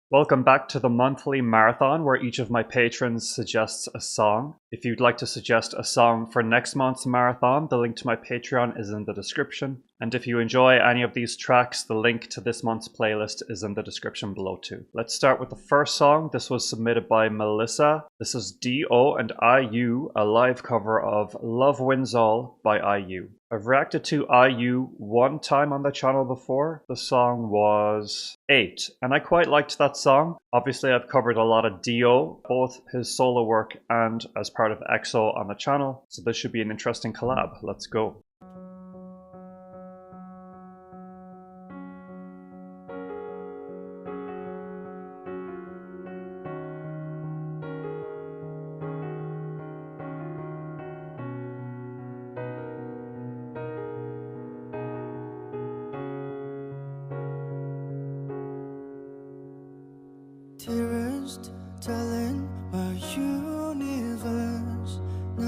Welcome back to the monthly marathon where each of my patrons suggests a song. If you'd like to suggest a song for next month's marathon, the link to my Patreon is in the description. And if you enjoy any of these tracks, the link to this month's playlist is in the description below too. Let's start with the first song. This was submitted by LiSA. This is D.O. and IU, a live cover of Love Wins All by IU. I've reacted to IU one time on the channel before. The song was 8, and I quite liked that song. Obviously, I've covered a lot of D.O, both his solo work and as part of EXO on the channel, so this should be an interesting collab. Let's go. Dearest darling, my universe 날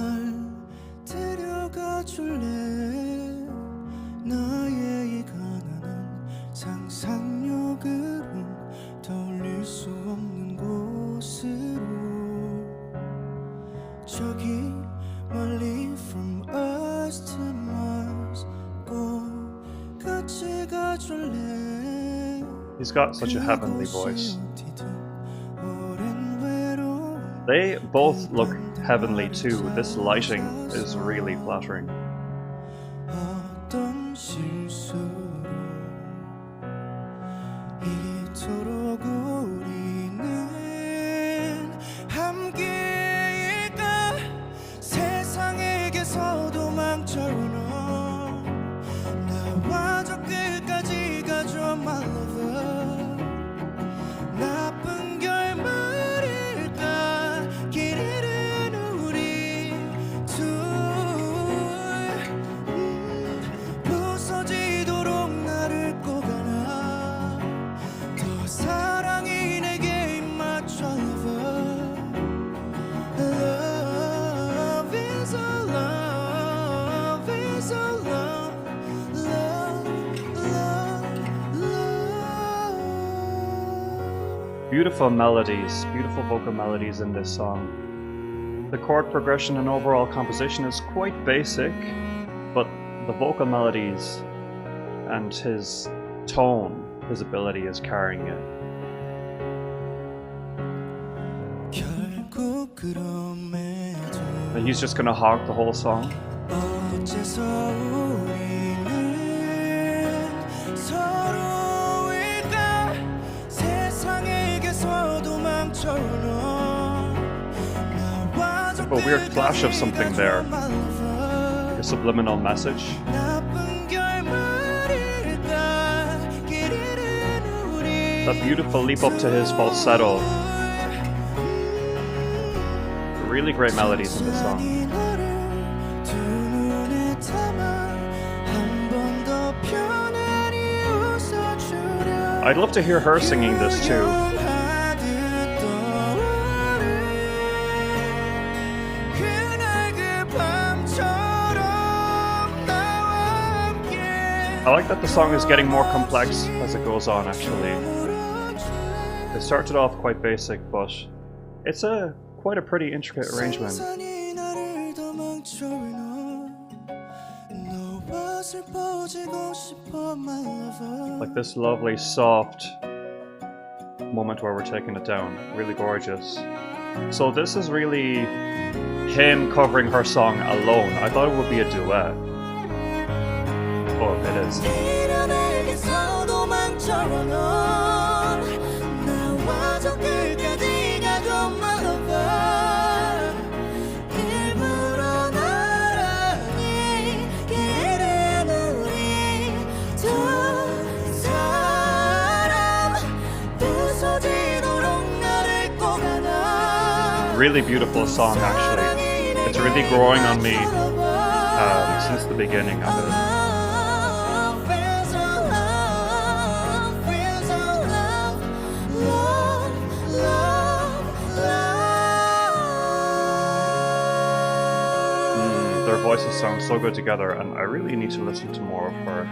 데려가 줄래 나의 이 가난한 상상력으론 떠올릴 수 없는 곳으로 저기 멀리 from us to Mars 꼭 같이 가줄래. He's got such a heavenly voice. They both look heavenly too. This lighting is really flattering. Beautiful melodies, beautiful vocal melodies in this song. The chord progression and overall composition is quite basic, but the vocal melodies and his tone, his ability is carrying it. And he's just gonna hog the whole song. A weird flash of something there, like a subliminal message. That beautiful leap up to his falsetto. Really great melodies in this song. I'd love to hear her singing this too. I like that the song is getting more complex as it goes on, actually. It started off quite basic, but it's quite a pretty intricate arrangement. Like this lovely, soft moment where we're taking it down. Really gorgeous. So this is really him covering her song alone. I thought it would be a duet. Oh, it is. Really beautiful song, actually. It's really growing on me since the beginning of it. Their voices sound so good together, and I really need to listen to more of her.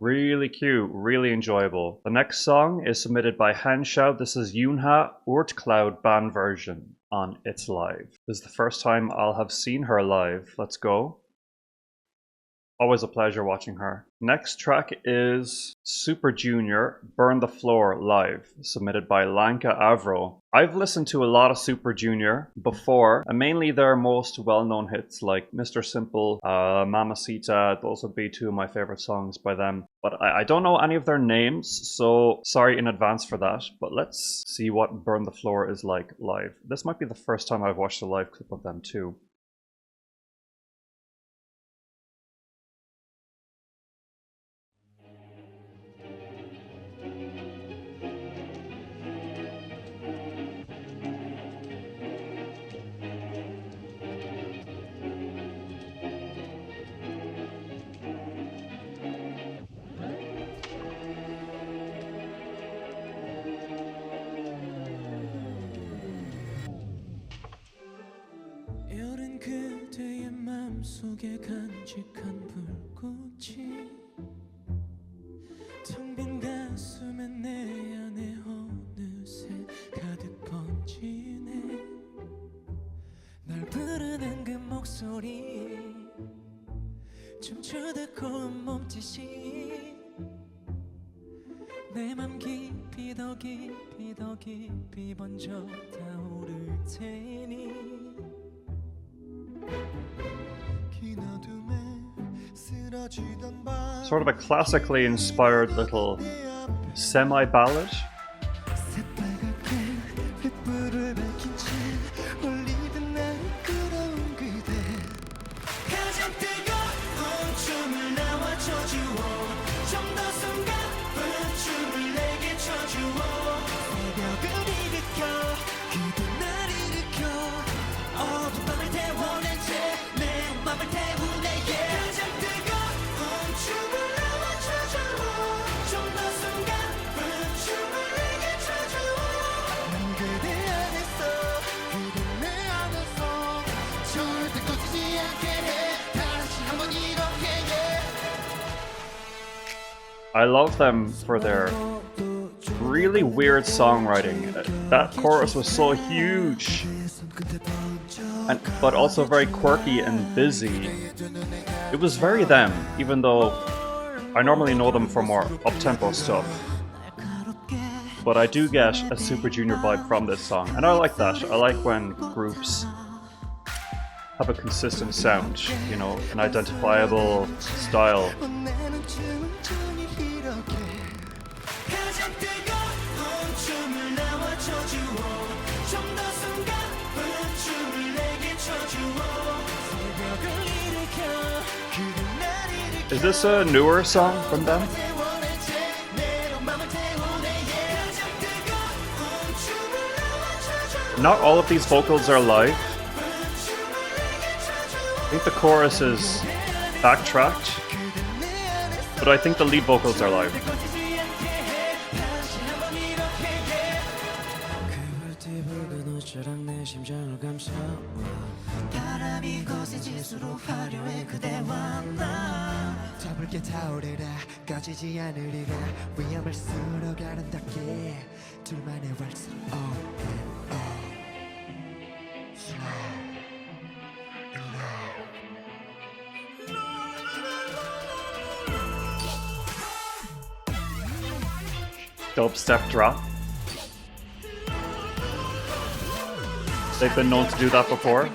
Really cute, really enjoyable. The next song is submitted by Hanshao. This is Younha Oort Cloud band version on It's Live. This is the first time I'll have seen her live. Let's go. Always a pleasure watching her. Next track is Super Junior Burn the Floor Live, submitted by Lanka Avro. I've listened to a lot of Super Junior before, and mainly their most well-known hits like Mr. Simple, Mamacita. Those would be two of my favorite songs by them. But I don't know any of their names, so sorry in advance for that. But let's see what Burn the Floor is like live. This might be the first time I've watched a live clip of them too. 그대의 맘속에 간직한 불꽃이 텅 빈 가슴에 내 안에 어느새 가득 번지네 널 부르는 그 목소리 춤추듯 고운 몸짓이 내 맘 깊이 더 깊이 더 깊이 번져 타오를 테니 Sort of a classically inspired little semi-ballad. I love them for their really weird songwriting. That chorus was so huge, but also very quirky and busy. It was very them, even though I normally know them for more up-tempo stuff. But I do get a Super Junior vibe from this song, and I like that. I like when groups have a consistent sound, you know, an identifiable style. Is this a newer song from them? Not all of these vocals are live. I think the chorus is backtracked, but I think the lead vocals are live. Dubstep drop. They've been known to do that before.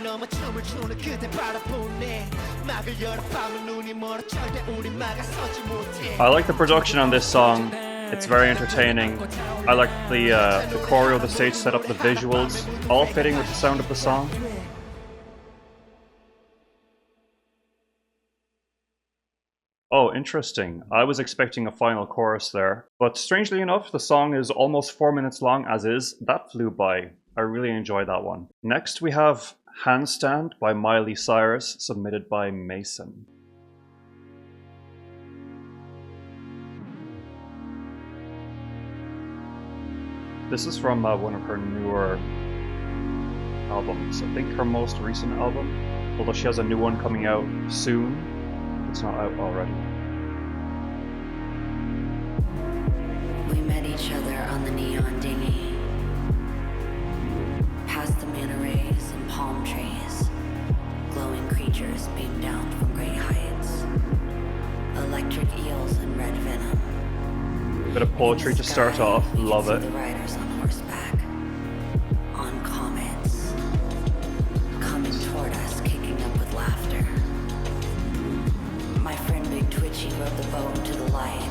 I like the production on this song. It's very entertaining. I like the choreo, the stage setup, the visuals, all fitting with the sound of the song. Oh, interesting. I was expecting a final chorus there. But strangely enough, the song is almost 4 minutes long as is. That flew by. I really enjoyed that one. Next we have Handstand by Miley Cyrus, submitted by Mason. This is from one of her newer albums. I think her most recent album. Although she has a new one coming out soon. It's not out already. met each other on the neon dinghy, past the manta rays and palm trees. Glowing creatures beam down from great heights. Electric eels and red venom. Bit of poetry to start off. Love it. The riders on horseback, on comets, coming toward us, kicking up with laughter. My friend Big Twitchy rode the boat into the light,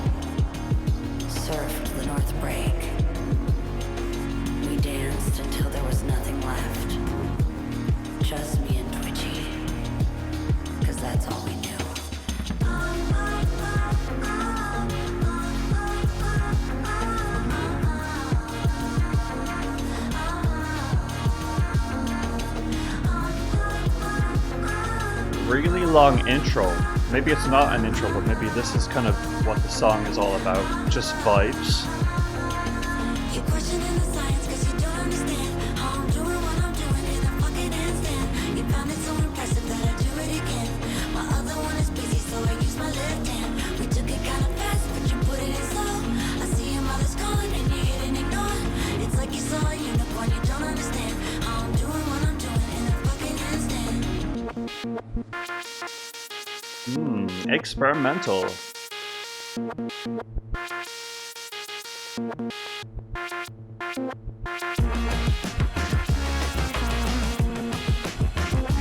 surfed the North Break. We danced until there was nothing left. Just me and Twitchy, 'cause that's all we knew. Really long intro. Maybe it's not an intro, but maybe this is kind of what the song is all about. Just vibes. You're questioning the science 'cause you don't understand how I'm doing what I'm doing in a fucking handstand. You found it so impressive that I do it again. My other one is busy, so I use my left hand. We took it kind of fast, but you put it in slow. I see your mother's calling and you hit and ignore. It's like you saw a unicorn, you don't understand how I'm doing what I'm doing in a fucking handstand. Experimental.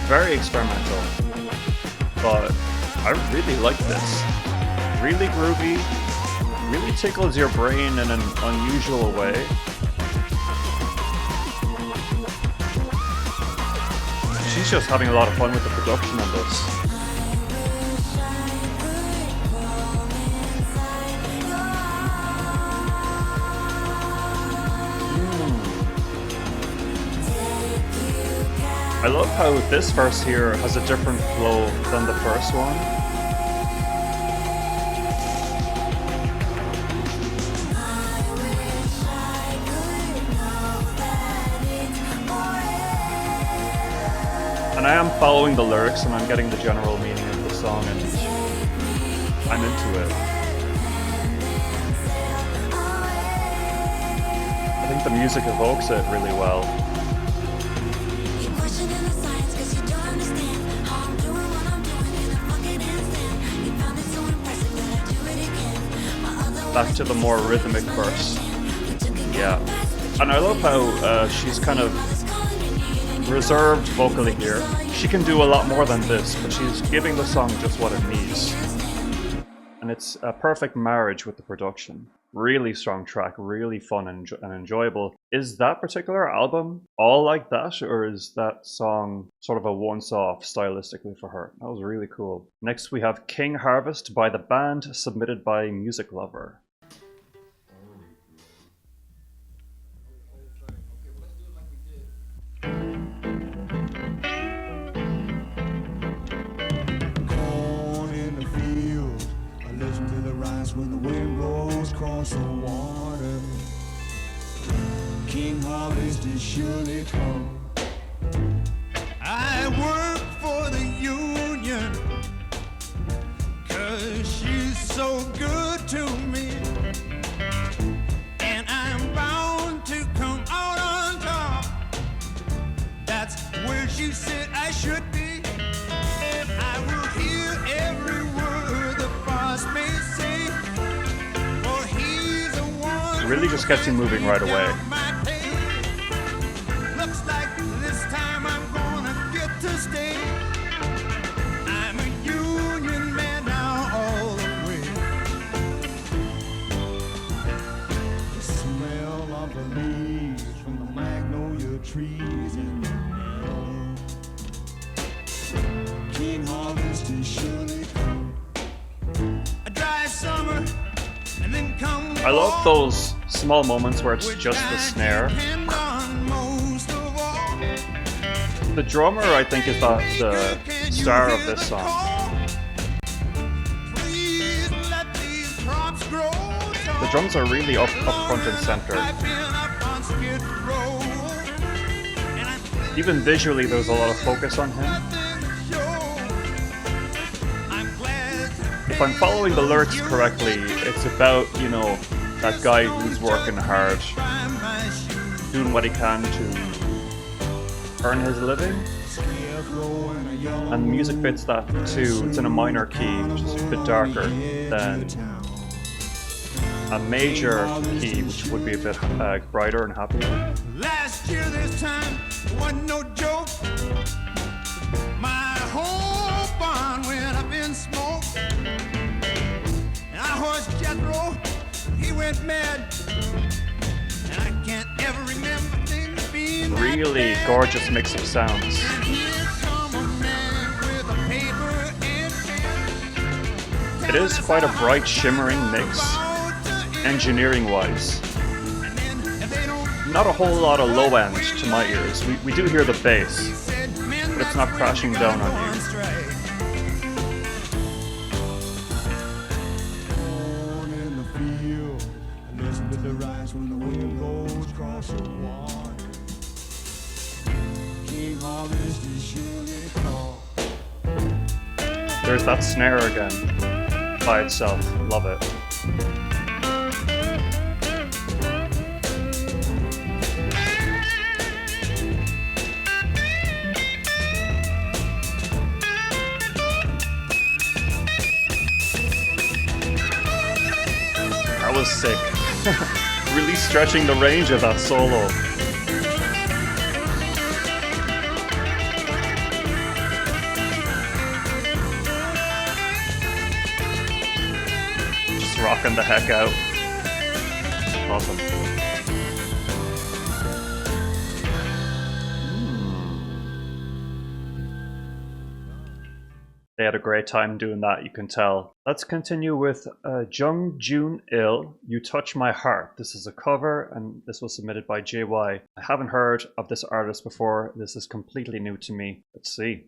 Very experimental, but I really like this. Really groovy, really tickles your brain in an unusual way. She's just having a lot of fun with the production on this. I love how this verse here has a different flow than the first one. And I am following the lyrics and I'm getting the general meaning of the song and I'm into it. I think the music evokes it really well. Back to the more rhythmic verse. Yeah. And I love how she's kind of reserved vocally here. She can do a lot more than this, but she's giving the song just what it needs. And it's a perfect marriage with the production. Really strong track, really fun and enjoyable. Is that particular album all like that, or is that song sort of a once-off stylistically for her? That was really cool. Next we have King Harvest by the band, submitted by Music Lover. When the wind blows across the water, King Harvest is surely come. I work for the union, 'cause she's so good to me, and I'm bound to come out on top. That's where she said I should be. I will hear every word the boss may say. Really just gets you moving right away. Looks like this time I'm gonna get to stay. I'm a union man now all the way. The smell of the leaves from the magnolia trees in the meadow. King Harvest is surely come. A dry summer. I love those small moments where it's just the snare. The drummer, I think, is the star of this song. The drums are really up front and center. Even visually, there's a lot of focus on him. If I'm following the lyrics correctly, it's about, you know, that guy who's working hard, doing what he can to earn his living. And the music fits that too. It's in a minor key, which is a bit darker than a major key, which would be a bit brighter and happier. Last year this time wasn't no joke. My whole barn went up in smoke. And our horse Jethro, he went mad. And I can't ever remember things being Really gorgeous mix of sounds. And here come a man with a paper and pen. It is quite a bright, shimmering mix, engineering-wise. Not a whole lot of low end to my ears. We do hear the bass, but it's not crashing down on you. There's that snare again, by itself. Love it. That was sick. Really stretching the range of that solo. Just rocking the heck out. Awesome. They had a great time doing that, you can tell. Let's continue with Jung Joon-Il, You Touch My Heart. This is a cover, and this was submitted by JY. I haven't heard of this artist before. This is completely new to me. Let's see.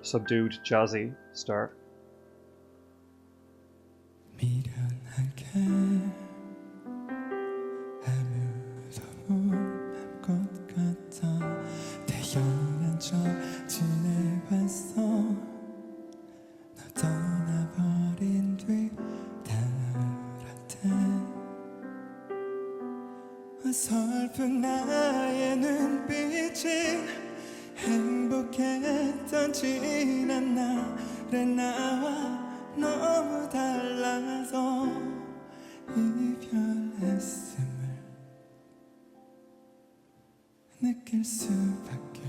Subdued, jazzy start. 미련하게 아무도 맘것 같아 태연한 척 지내왔어 너 떠나버린 뒤 달았대 어설픈 나의 눈빛이 행복했던 지난 날의 나와 너무 달라서 이별했음을 느낄 수밖에.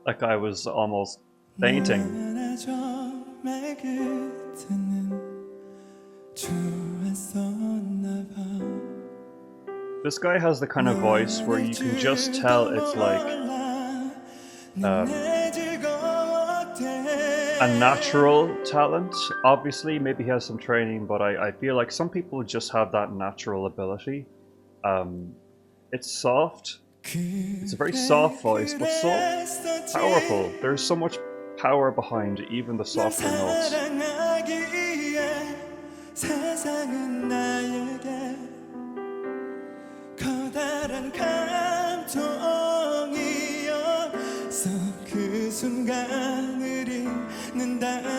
That guy was almost fainting. 정말 그때는 좋았었나 봐. This guy has the kind of voice where you can just tell it's like a natural talent. Obviously, maybe he has some training, but I feel like some people just have that natural ability. It's soft. It's a very soft voice, but so powerful. There's so much power behind even the softer notes.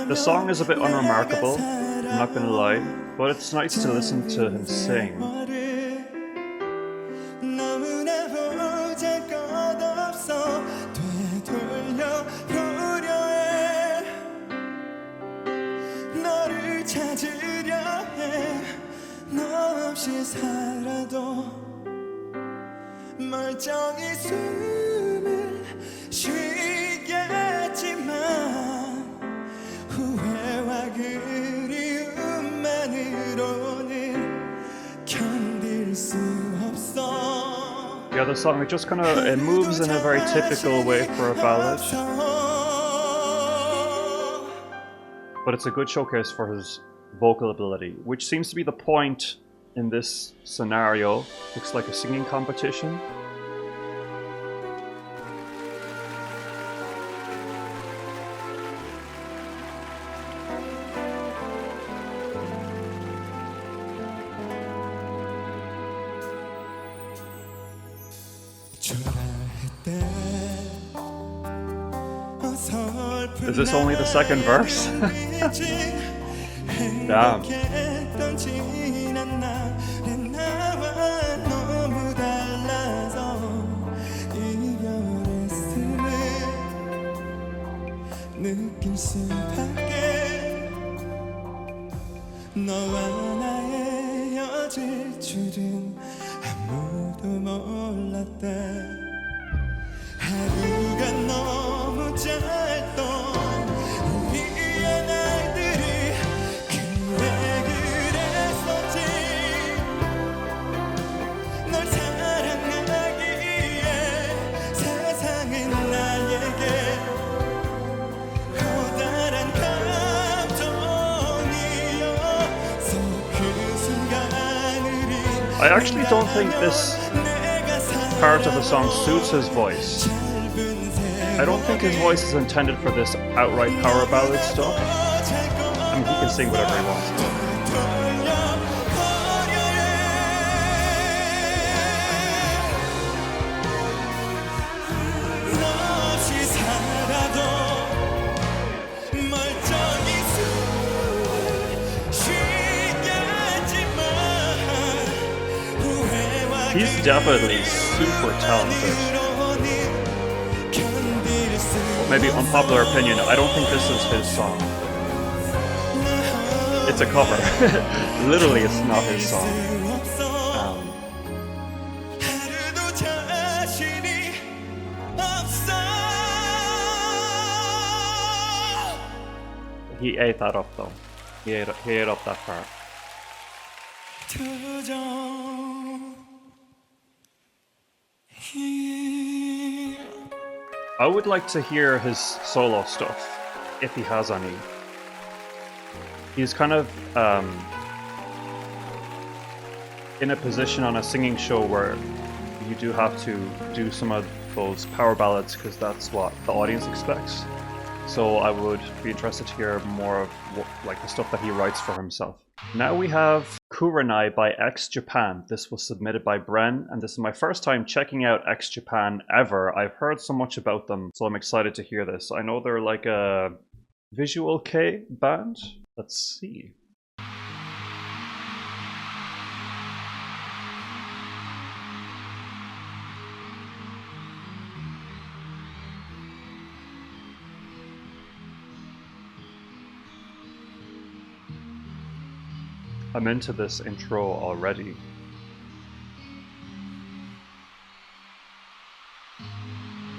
The song is a bit unremarkable, I'm not gonna lie, but it's nice to listen to him sing. 멀쩡히 숨을 쉬겠지만 후회와 그리움만으로는 견딜 수 없어. Yeah, the song, it just kind of, it moves in a very typical way for a ballad. But it's a good showcase for his vocal ability, which seems to be the point in this scenario. Looks like a singing competition. Is this only the second verse? Damn. 행복했던 지난 날은 나와 너무 달라서 이별했음을 느낄 수밖에 너와 나의 헤어질 줄은 아무도 몰랐다 하루가 너무 짧던 우리의 날들이 그래 그랬었지 널 사랑하기에 세상은 나에게 커다란 감정이어서 그 순간을 I actually don't think this part of the song suits his voice. I don't think his voice is intended for this outright power ballad stuff. I mean, he can sing whatever he wants. He's definitely super talented. Maybe unpopular opinion, I don't think this is his song. It's a cover. Literally, it's not his song. He ate that up though. He ate up that part. I would like to hear his solo stuff, if he has any. He's kind of in a position on a singing show where you do have to do some of those power ballads because that's what the audience expects. So I would be interested to hear more of like the stuff that he writes for himself. Now we have Kurenai by X Japan. This was submitted by Bren, and this is my first time checking out X Japan ever. I've heard so much about them, so I'm excited to hear this. I know they're like a visual K band. Let's see. I'm into this intro already.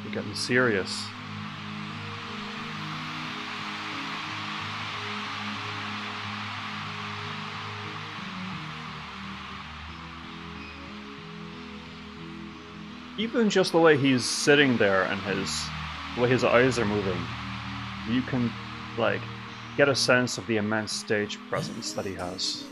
We're getting serious. Even just the way he's sitting there and the way his eyes are moving, you can like get a sense of the immense stage presence that he has.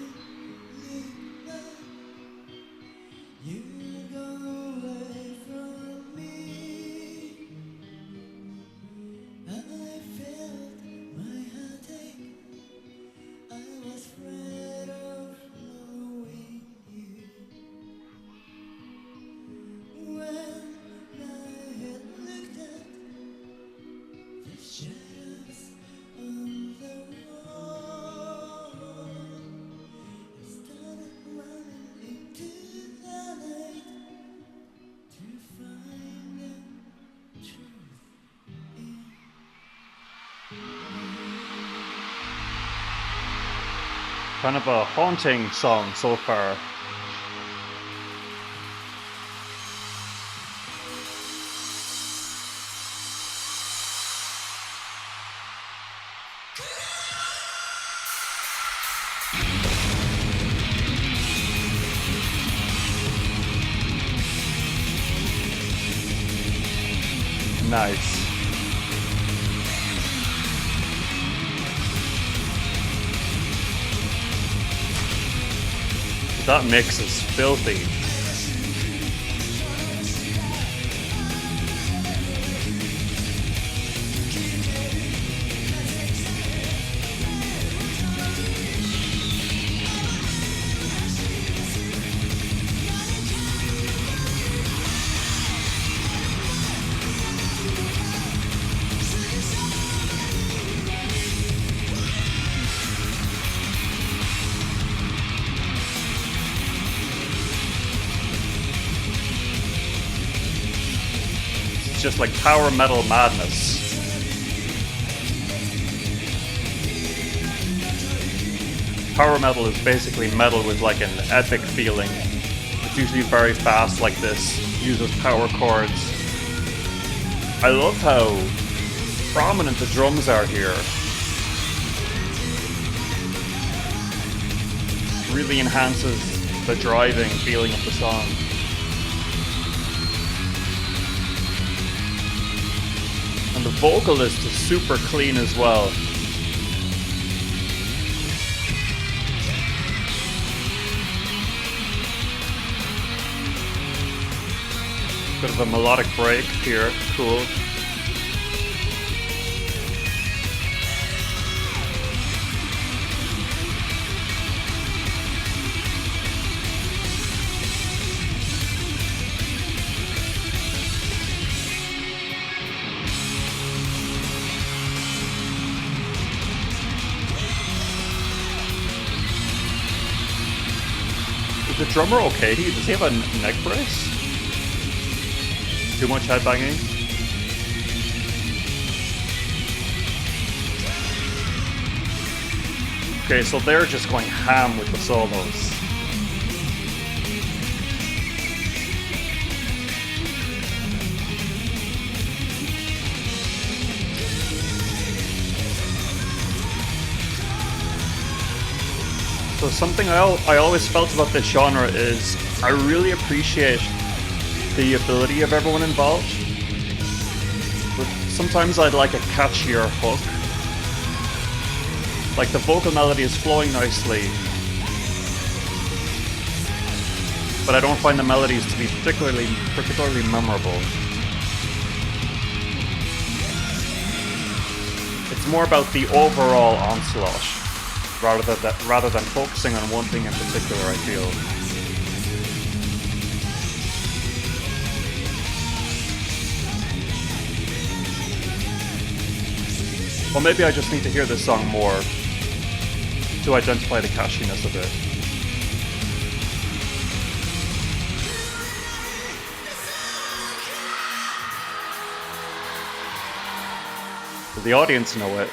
Kind of a haunting song so far. Nice. That mix is filthy. just like power metal madness. Power metal is basically metal with like an epic feeling. It's usually very fast like this, uses power chords. I love how prominent the drums are here. Really enhances the driving feeling of the song. And the vocalist is super clean as well. Bit of a melodic break here, cool. Is the drummer okay? Does he have a neck brace? Too much headbanging? Okay, so they're just going ham with the solos. So something I always felt about this genre is I really appreciate the ability of everyone involved. But sometimes I'd like a catchier hook. Like the vocal melody is flowing nicely, but I don't find the melodies to be particularly memorable. It's more about the overall onslaught rather than focusing on one thing in particular, I feel. Or maybe I just need to hear this song more to identify the catchiness of it. Does the audience know it?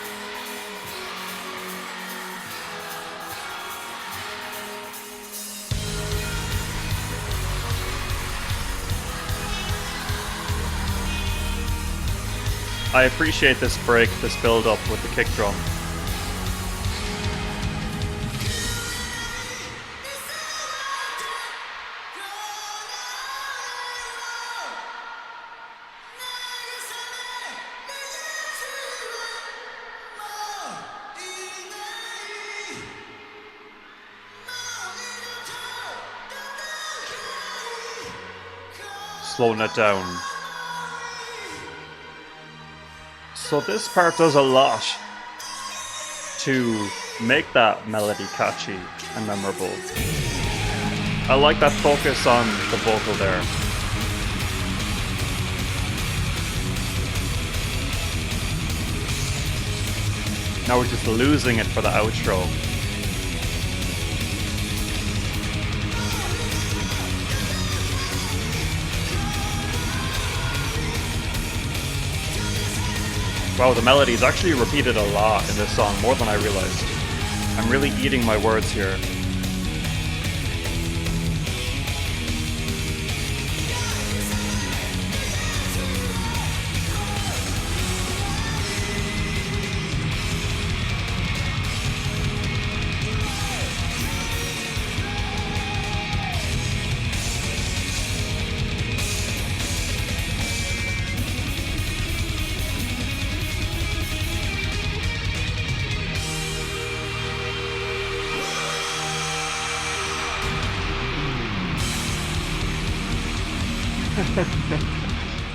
I appreciate this break, this build up with the kick drum. Slowing it down. So this part does a lot to make that melody catchy and memorable. I like that focus on the vocal there. Now we're just losing it for the outro. Wow, the melody is actually repeated a lot in this song, more than I realized. I'm really eating my words here.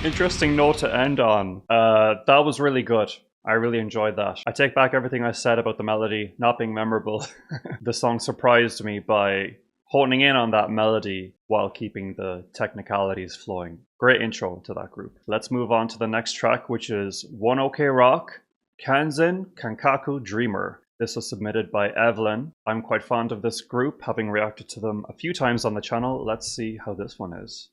Interesting note to end on. That was really good. I really enjoyed that. I take back everything I said about the melody not being memorable. The song surprised me by honing in on that melody while keeping the technicalities flowing. Great intro to that group. Let's move on to the next track, which is One OK Rock, Kanzen, Kankaku, Dreamer. This was submitted by Evelyn. I'm quite fond of this group, having reacted to them a few times on the channel. Let's see how this one is.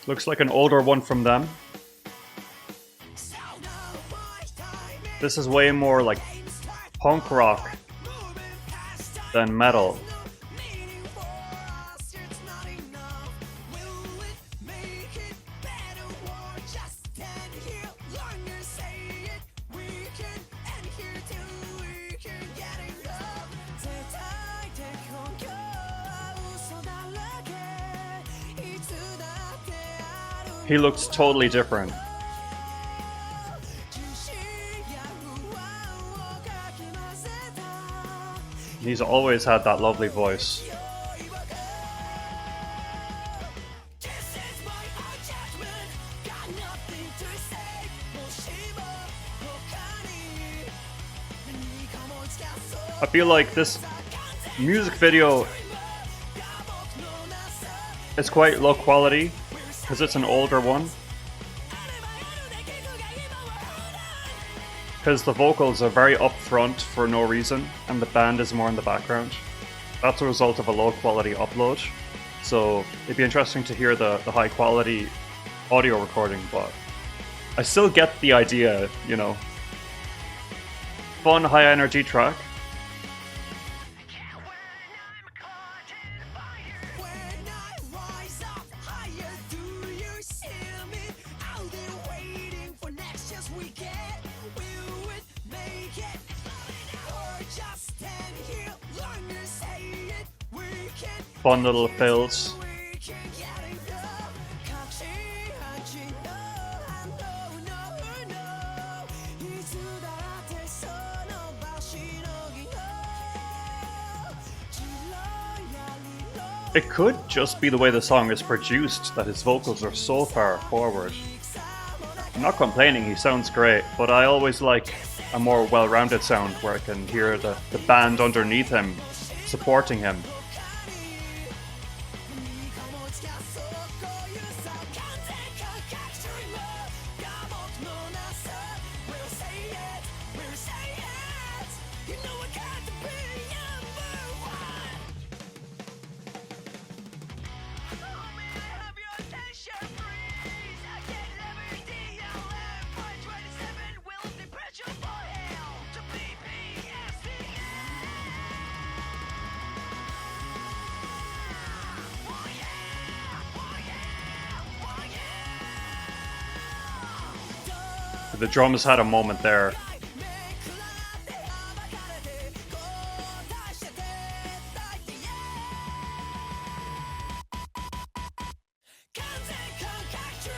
Looks like an older one from them. This is way more like punk rock than metal. He looks totally different. He's always had that lovely voice. I feel like this music video is quite low quality because it's an older one. Because the vocals are very upfront for no reason and the band is more in the background. That's a result of a low quality upload. So it'd be interesting to hear the high quality audio recording, but I still get the idea, you know. Fun, high energy track. Fun little fills. It could just be the way the song is produced that his vocals are so far forward. I'm not complaining, he sounds great, but I always like a more well-rounded sound where I can hear the band underneath him supporting him. The drums had a moment there.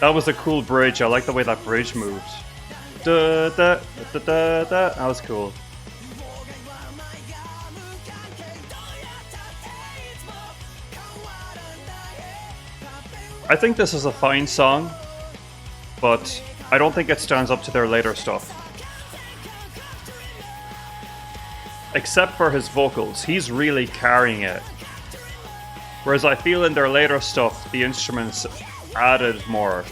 That was a cool bridge. I like the way that bridge moved. Da, da, da, da, da. That was cool. I think this is a fine song, but I don't think it stands up to their later stuff. Except for his vocals, he's really carrying it. Whereas I feel in their later stuff, the instruments added more.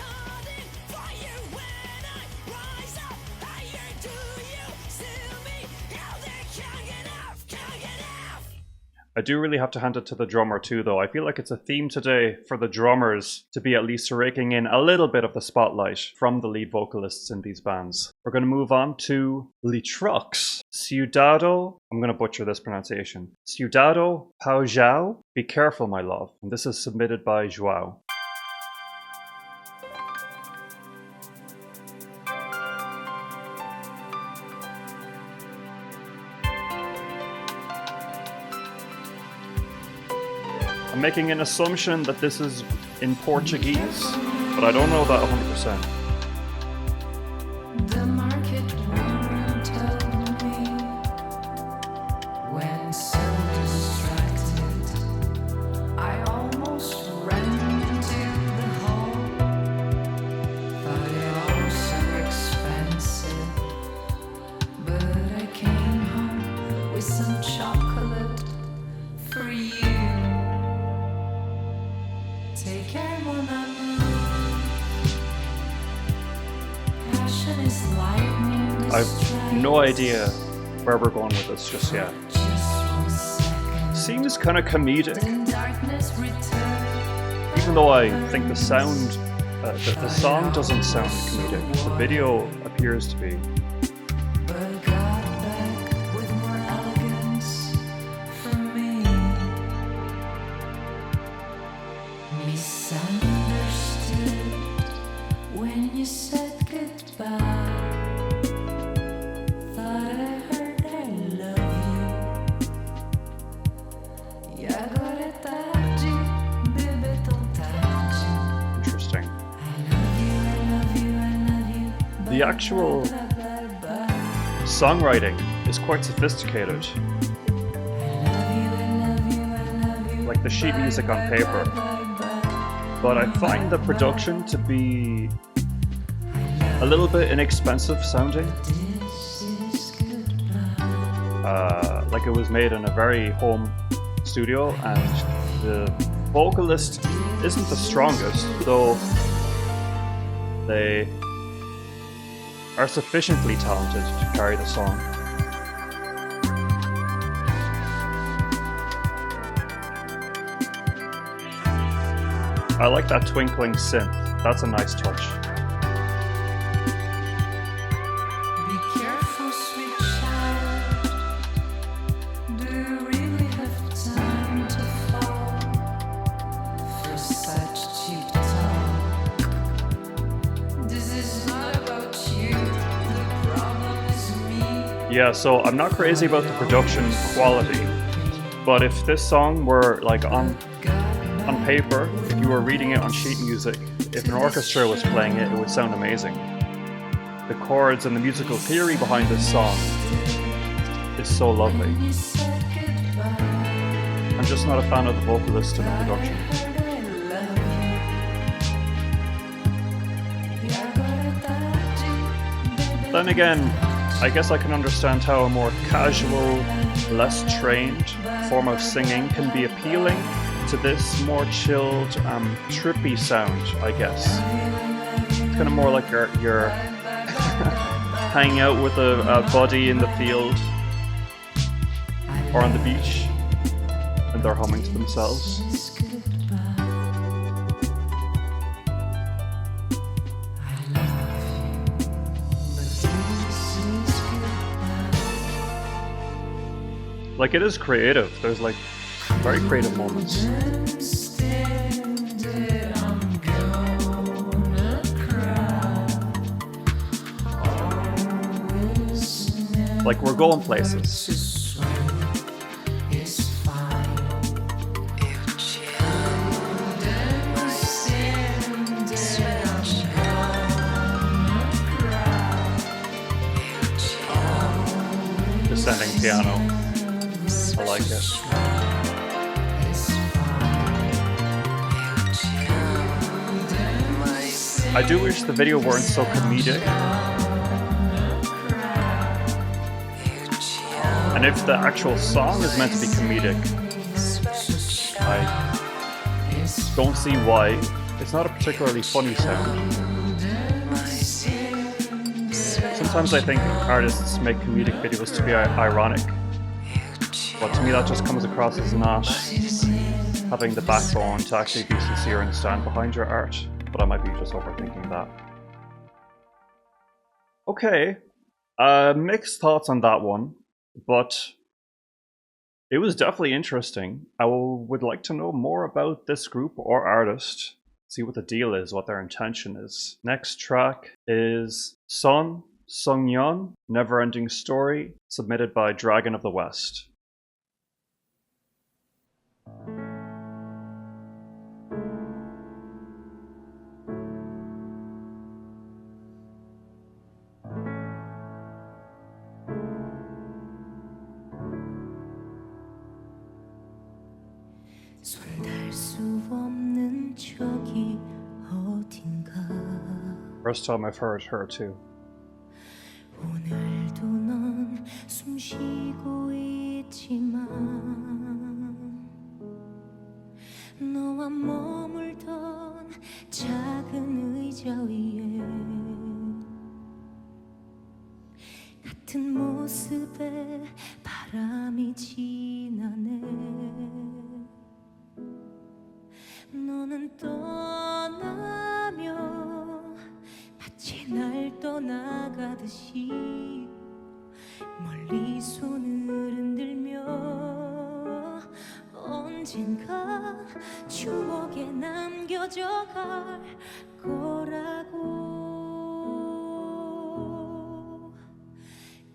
I do really have to hand it to the drummer too, though. I feel like it's a theme today for the drummers to be at least raking in a little bit of the spotlight from the lead vocalists in these bands. We're going to move on to Letrux. Cuidado, I'm going to butcher this pronunciation. Cuidado, Paixão, Be Careful My Love. And this is submitted by João. I'm making an assumption that this is in Portuguese, but I don't know that 100%. The market woman told me when so distracted I almost ran into the hall. Thought it all so expensive, but I came home with some chocolate for you. Take care when I move. Passion is lightning. I have no idea where we're going with this just yet. Seems kind of comedic, Then darkness returns. even though I think the sound The song doesn't sound comedic. The video appears to be. But got back with more elegance from me. Misunderstood when you said goodbye. Thought I heard I love you. 야거랬다지 베베통타지. Interesting. I love you, I love you, I love you. The actual songwriting is quite sophisticated, like the sheet music on paper. But I find the production to be a little bit inexpensive sounding. Like it was made in a very home studio, and the vocalist isn't the strongest, though they are sufficiently talented to carry the song. I like that twinkling synth. That's a nice touch. Be careful, sweet child. Do you really have time to fall for such cheap talk? This is not about you. The problem is me. Yeah, so I'm not crazy about the production quality, but if this song were like on paper, if you were reading it on sheet music, if an orchestra was playing it, it would sound amazing. The chords and the musical theory behind this song is so lovely. You said goodbye. I'm just not a fan of the vocalist and the production. Then again, I guess I can understand how a more casual, less trained form of singing can be appealing to this more chilled, trippy sound, I guess. It's kind of more like you're hanging out with a buddy in the field or on the beach, and they're humming to themselves. Like, it is creative. There's like very creative moments. Like, we're going places. Descending piano. I like it. I do wish the video weren't so comedic. And if the actual song is meant to be comedic, I don't see why. It's not a particularly funny sound. Sometimes I think artists make comedic videos to be ironic. But to me that just comes across as not having the backbone to actually be sincere and stand behind your art. But I might be just overthinking that. Okay, mixed thoughts on that one, but it was definitely interesting. I would like to know more about this group or artist, see what the deal is, what their intention is. Next track is Seung-yeon, Never Ending Story, submitted by Dragon of the West. First time I've heard her too. 오늘도 넌 숨쉬고 있지만 너와 머물던 작은 의자 위에 같은 모습에 바람이 지나네 너는 떠나면 듯이 멀리 손을 흔들며 언젠가 추억에 남겨져 갈 거라고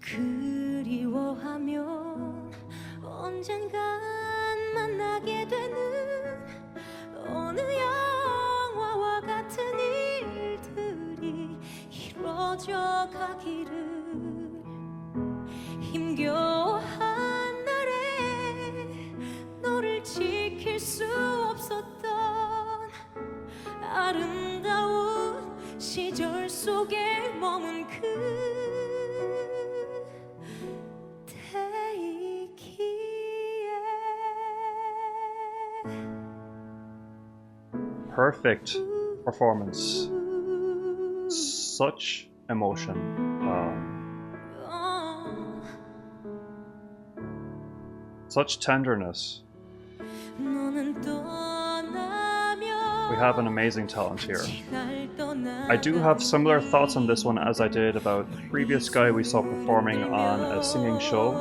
그리워하면 언젠간 만나게 되는 어느 영화와 같은 일들이 이루어져 가기를 힘겨워한 날에 너를 지킬 수 없었던 아름다운 시절 속에 머문 Perfect performance. Such emotion. Such tenderness. We have an amazing talent here. I do have similar thoughts on this one as I did about the previous guy we saw performing on a singing show.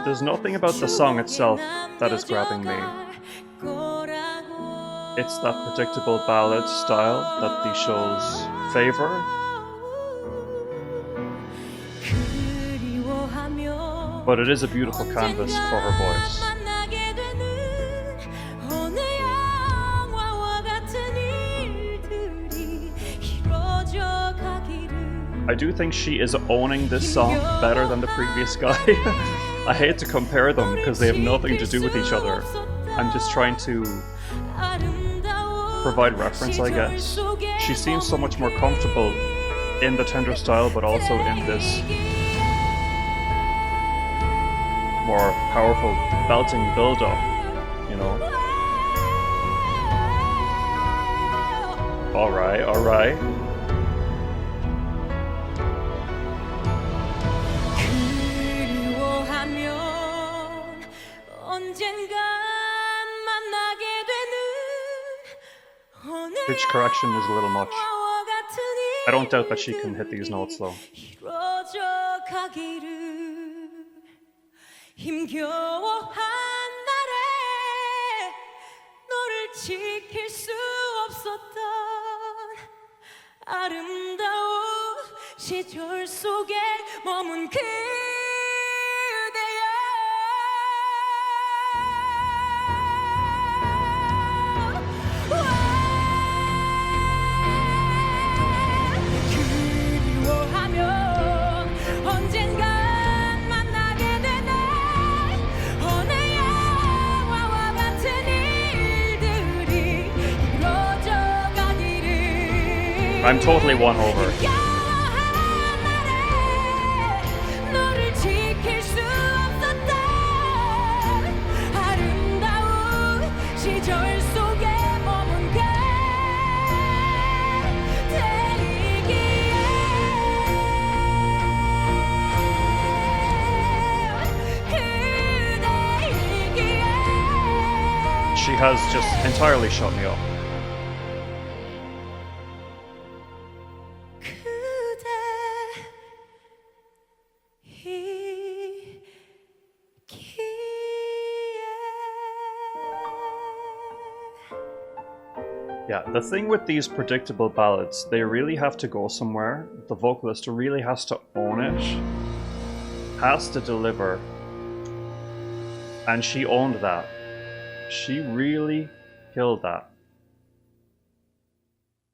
There's nothing about the song itself that is grabbing me. It's that predictable ballad style that these shows favor. But it is a beautiful canvas for her voice. I do think she is owning this song better than the previous guy. I hate to compare them because they have nothing to do with each other. I'm just trying to provide reference, I guess. She seems so much more comfortable in the tender style, but also in this more powerful belting build-up, you know. Alright, alright. Pitch correction is a little much. I don't doubt that she can hit these notes though. 힘겨워한 날에 너를 지킬 수 없었던 아름다운 시절 속에 머문 I'm totally won over. She has just entirely shut me up. Yeah, the thing with these predictable ballads, they really have to go somewhere. The vocalist really has to own it, has to deliver, and she owned that. She really killed that.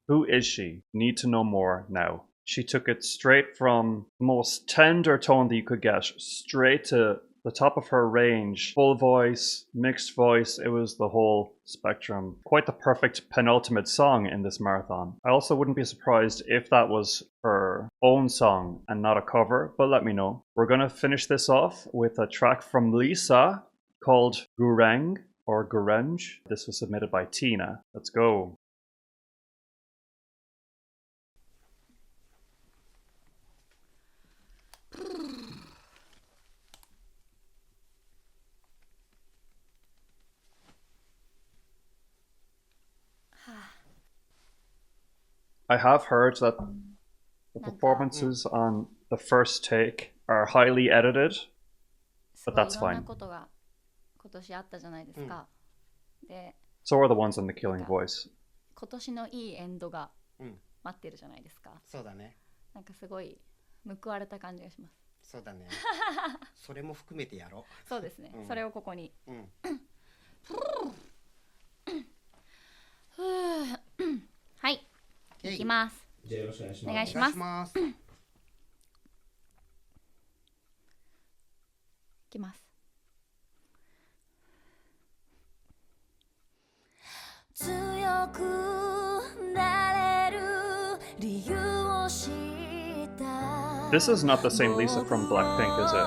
Who is she? Need to know more now. She took it straight from the most tender tone that you could get, straight to the top of her range. Full voice, mixed voice, it was the whole spectrum. Quite the perfect penultimate song in this marathon. I also wouldn't be surprised if that was her own song and not a cover, but let me know. We're gonna finish this off with a track from LiSA called Gurenge or Gurenge. This was submitted by Tina. Let's go. I have heard that The なんか performances on the first take are highly edited, す but ごい that's いろんな fine. ことが今年あったじゃないですか。で、 So are the ones in the Killing Voice. 今年のいいエンドがうん待ってるじゃないですか。そうだねなんかすごい報われた感じがします。そうだねそれも含めてやろそうですね。うんそれをここに。ううんはい、えいいきます。じゃあよろしくお願いします。お願いしお願いしますいきます。強くなれる理由を知った This is not the same LiSA from Blackpink, is it?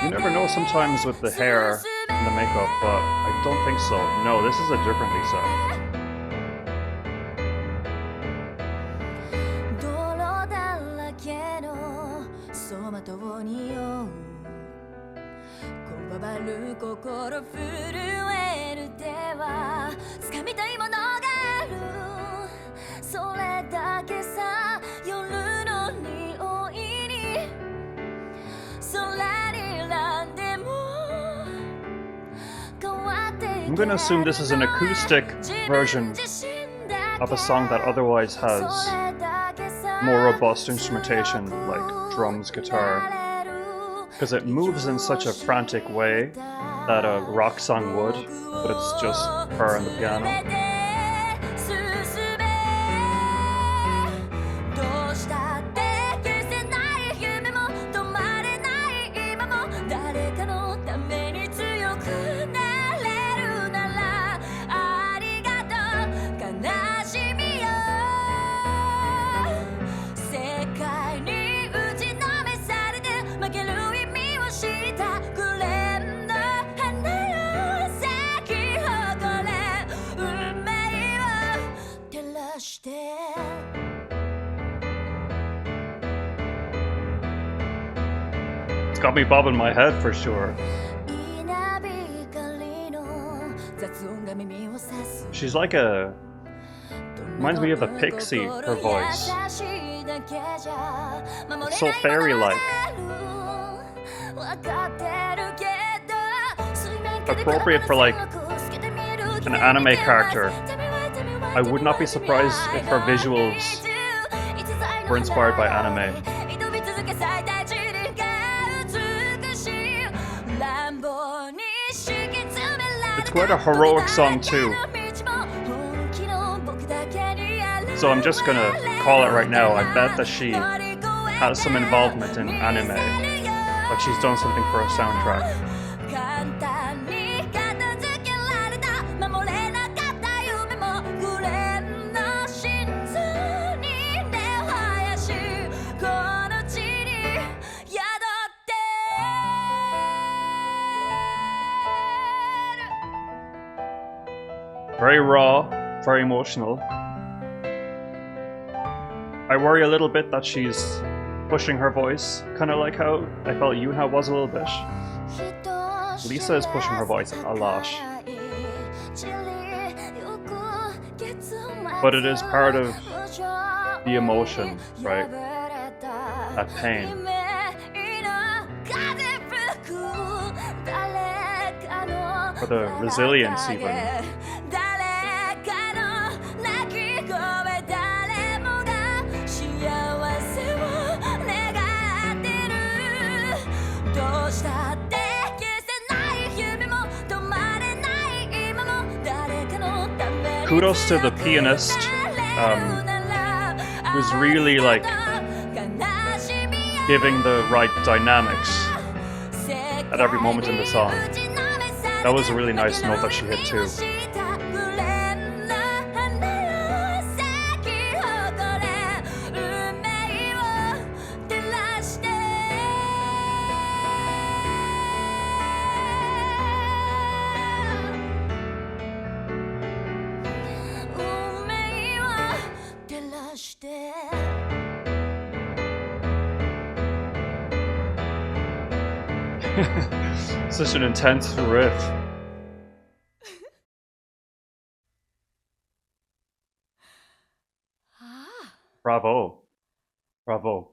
You never know sometimes with the hair and the makeup, but I don't think so. No, this is a different LiSA. 泥だらけの走馬灯によこわばる心震える手は掴みたいものがあるそれだけさ夜の匂いに空になんでも変わっていけ I'm gonna assume this is an acoustic version of a song that otherwise has more robust instrumentation like drums, guitar, because it moves in such a frantic way that a rock song would, but it's just her and the piano. どうしたって消せない夢も止まれない今も誰かのために強くなれるならありがとう悲しみよ世界に打ちのめされて負ける意味を知ったグレンの花よ咲き誇れ運命を照らして It's got me bobbing my head for sure. She's like a... reminds me of a pixie, her voice. It's so fairy-like. Appropriate for like an anime character. I would not be surprised if her visuals were inspired by anime. It's quite a heroic song too. So I'm just gonna call it right now. I bet that she has some involvement in anime. Like she's done something for a soundtrack. 簡単に片付けられた守れなかった夢もグレンの心臓に根を生やしこの地に宿ってる Very raw, very emotional. I worry a little bit that she's pushing her voice, kind of like how I felt Younha was a little bit. LiSA is pushing her voice a lot. But it is part of the emotion, right? That pain. Or the resilience even. 誰かの泣き声誰もが幸せを願ってるどうしたって消せない夢も止まれない今も誰かのために Kudos to the pianist, who's really like giving the right dynamics at every moment in the song. That was a really nice note that she hit too. Such an intense riff. Bravo. Bravo.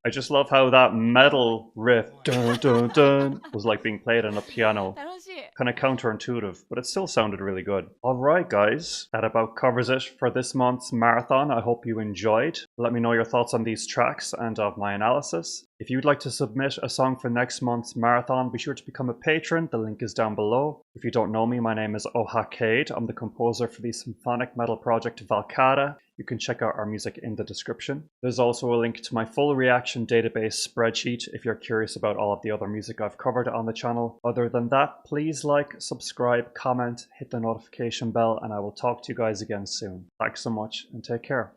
I just love how that metal riff dun, dun, dun, was like being played on a piano. 楽しい。 Kind of counterintuitive, but it still sounded really good. Alright guys, that about covers it for this month's marathon. I hope you enjoyed. Let me know your thoughts on these tracks and of my analysis. If you'd like to submit a song for next month's marathon, be sure to become a patron. The link is down below. If you don't know me, my name is Ohakade. I'm the composer for the symphonic metal project Valkada. You can check out our music in the description. There's also a link to my full reaction database spreadsheet if you're curious about all of the other music I've covered on the channel. Other than that, please like, subscribe, comment, hit the notification bell, and I will talk to you guys again soon. Thanks so much and take care.